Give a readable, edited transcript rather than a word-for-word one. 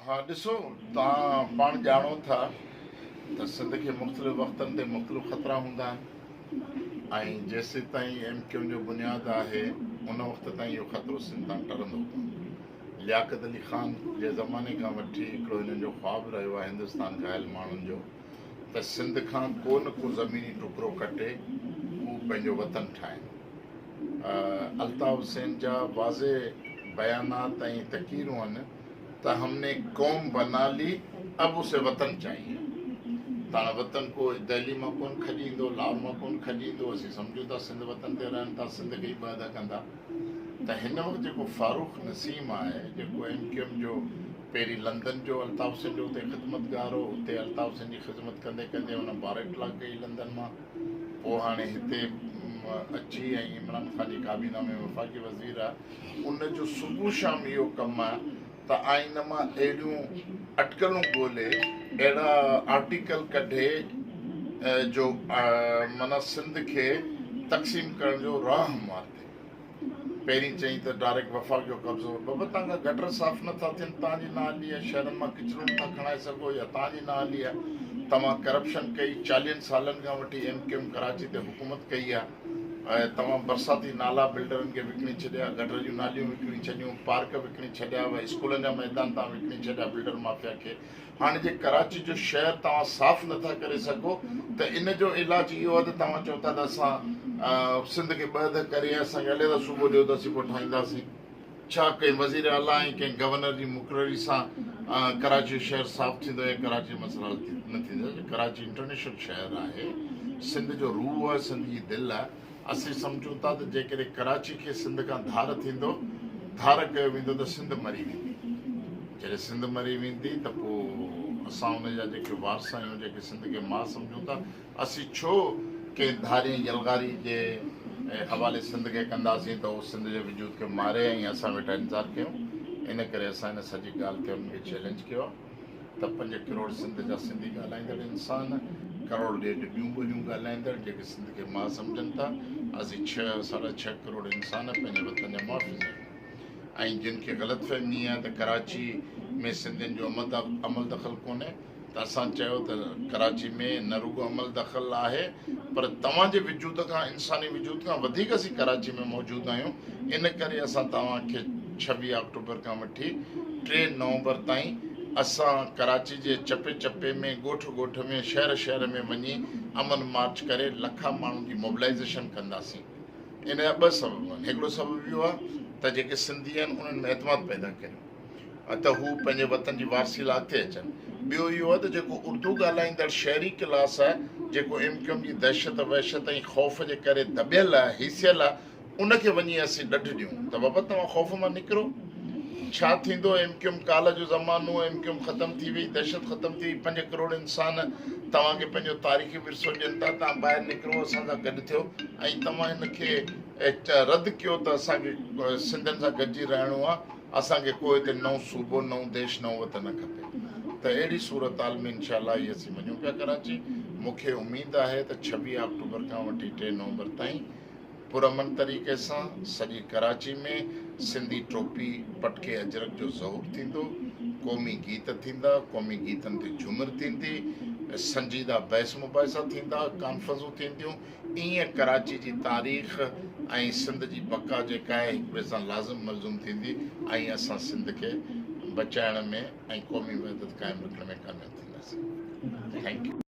हाँ ॾिसो तव्हां पाण ॼाणो था त सिंध खे मुख़्तलिफ़ वक़्तनि ते मुख़्तलिफ़ ख़तरा हूंदा आहिनि ऐं जेसि ताईं MQM जो बुनियादु आहे उन वक़्त ताईं इहो ख़तरो सिंध तां टरंदो कोन। लियाकत अली ख़ान जे ज़माने खां वठी हिकिड़ो हिननि जो ख़्वाबु रहियो आहे हिंदुस्तान खायल माण्हुनि जो त सिंध खां को न को ज़मीनी टुकड़ो कटे हू पंहिंजो वतन ठाहिनि। अल्ताफ़ हुसैन जा वाज़े बयानात ऐं तक़रीरूं आहिनि त हमने कौम बना ली अब उसे वतन चाहिए। ताण वतन को दिल्ली मां कोन खॼींदो, लाहौर मां कोन खॼींदो, असीं सम्झूं था सिंध वतन ते रहनि था, सिंध खे ई ॿ कंदा। त हिन वक़्तु जेको फारूक नसीम आहे जेको MQM जो पहिरीं लंदन जो अल्ताफ़ हुसैन जो उते ख़िदमतगार हो, उते अल्ताफ़ हुसैन जी ख़िदमत कंदे कंदे हुन बारटला कई लंदन मां, पोइ हाणे हिते अची ऐं इमरान ख़ान जी काबीना में वफ़ाक़ी वज़ीर आहे। उनजो सुबुह शाम इहो कमु आहे त आइन मां अहिड़ियूं अटकलूं ॻोल्हे, अहिड़ा आर्टिकल कढे जो माना सिंध खे तक़सीम करण जो राह हमवार थिए। पहिरीं चई त डायरेक्ट वफ़ाक़ जो कब्ज़ो, बाबा तव्हांजा गटर साफ़ नथा थियनि, तव्हांजी नाली आहे, शहरनि मां किचिरो नथा खणाए सघो, या तव्हांजी नाली आहे, तव्हां करप्शन कई, 40 सालनि खां वठी MQM कराची ते हुकूमत कई आहे, ऐं तव्हां बरसाती नाला बिल्डरनि खे विकिणी छॾिया, गटर जूं नालियूं विकिणी छॾियूं, पार्क विकिणी छॾिया, स्कूलनि जा मैदान तव्हां विकिणी छॾिया बिल्डर माफ़िया खे। हाणे जे कराची जो शहर तव्हां साफ़ नथा करे सघो त इन जो इलाजु इहो आहे त तव्हां चओ था त असां सिंध खे ॿ करे असांखे हले त सुबुह ॾियो त असीं पोइ ठाहींदासीं। छा कंहिं वज़ीर आला ऐं कंहिं गवर्नर जी मुक़ररी सां कराची जो शहर साफ़ थींदो या कराची मसइला न थींदो? कराची इंटरनेशनल शहर आहे, सिंध जो रूह आहे, सिंध जी दिलि आहे। असीं सम्झूं था त जेकॾहिं कराची खे सिंध खां धार थींदो, धार कयो वेंदो त सिंध मरी वेंदी। जॾहिं सिंध मरी वेंदी त पोइ असां हुनजा जेके वारस आहियूं, जेके सिंध खे मां सम्झूं था, असीं छो कंहिं धारी यलगारी जे हवाले सिंध खे कंदासीं त उहो सिंध जे वजूद खे मारे ऐं असां वेठा इंतज़ारु कयूं। इन करे असां हिन सॼी ॻाल्हि खे उनखे चैलेंज कयो आहे त 5 करोड़ सिंध जा सिंधी ॻाल्हाईंदड़ इंसान, करोड़ ॾेढ ॿियूं ॿोलियूं ॻाल्हाईंदड़ जेके सिंध खे मां सम्झनि था, असीं 6-6.5 करोड़ इंसान पंहिंजे वतन जा मुहाफ़िज़ आहियूं। ऐं जिन खे ग़लतफ़हमी आहे त कराची में सिंधियुनि जो अमल दख़ल कोन्हे, त असां चयो त कराची में न रुॻो अमल दख़ल आहे, पर तव्हांजे वजूद खां, इंसानी वजूद खां वधीक असीं कराची में मौजूदु आहियूं। इन करे असां तव्हांखे 26 अक्टूबर खां वठी 3 नवंबर ताईं असां कराची जे चपे चपे में, ॻोठ ॻोठ में, शहर शहर में वञी अमन मार्च करे लखा माण्हुनि जी मोबिलाइज़ेशन कंदासीं। इन जा 2 सबब आहिनि। हिकिड़ो सबब इहो आहे त जेके सिंधी आहिनि उन्हनि में एतमाद पैदा करियो त हू पंहिंजे वतन जी वारसी लाइ अॻिते अचनि। ॿियो इहो आहे त जेको उर्दू ॻाल्हाईंदड़ शहरी क्लास आहे, जेको MQM जी दहशत वहशत ऐं ख़ौफ़ जे करे दॿियल आहे, हिसियल आहे, उनखे वञी असीं ॾढ ॾियूं त बाबा तव्हां ख़ौफ़ मां निकिरो। छा थींदो? MQM काल जो ज़मानो, MQM ख़तमु थी वई, दहशत ख़तमु थी वई, 5 करोड़ इंसान तव्हांखे पंहिंजो तारीख़ी विरसो ॾियनि था, तव्हां ॿाहिरि निकिरो, असां सां गॾु थियो ऐं तव्हां हिनखे रद्द कयो त असांखे सिंधियुनि सां गॾिजी रहणो आहे, असांखे को हिते नओं सूबो, नओं देश, नओं वतन खपे। त अहिड़ी सूरत हाल में इनशाअल्लाह इहे असीं वञूं पिया कराची। मूंखे उमेदु आहे त 26 अक्टूबर खां वठी 3 नवंबर ताईं पुरअमन तरीक़े सां सॼी कराची में सिंधी टोपी, पटके, अजरक जो ज़हूर थींदो, क़ौमी गीत थींदा, क़ौमी गीतनि ते झूमर थींदी, संजीदा बहस मुबाहिसा थींदा, कॉन्फ्रेंसूं थींदियूं। ईअं कराची जी तारीख़ ऐं सिंध जी बका जेका आहे हिक ॿिए सां लाज़िम मलज़ूम थींदी ऐं असां सिंध खे बचाइण में ऐं क़ौमी वहदत क़ाइमु रखण में कामयाबु थींदासीं। Thank U.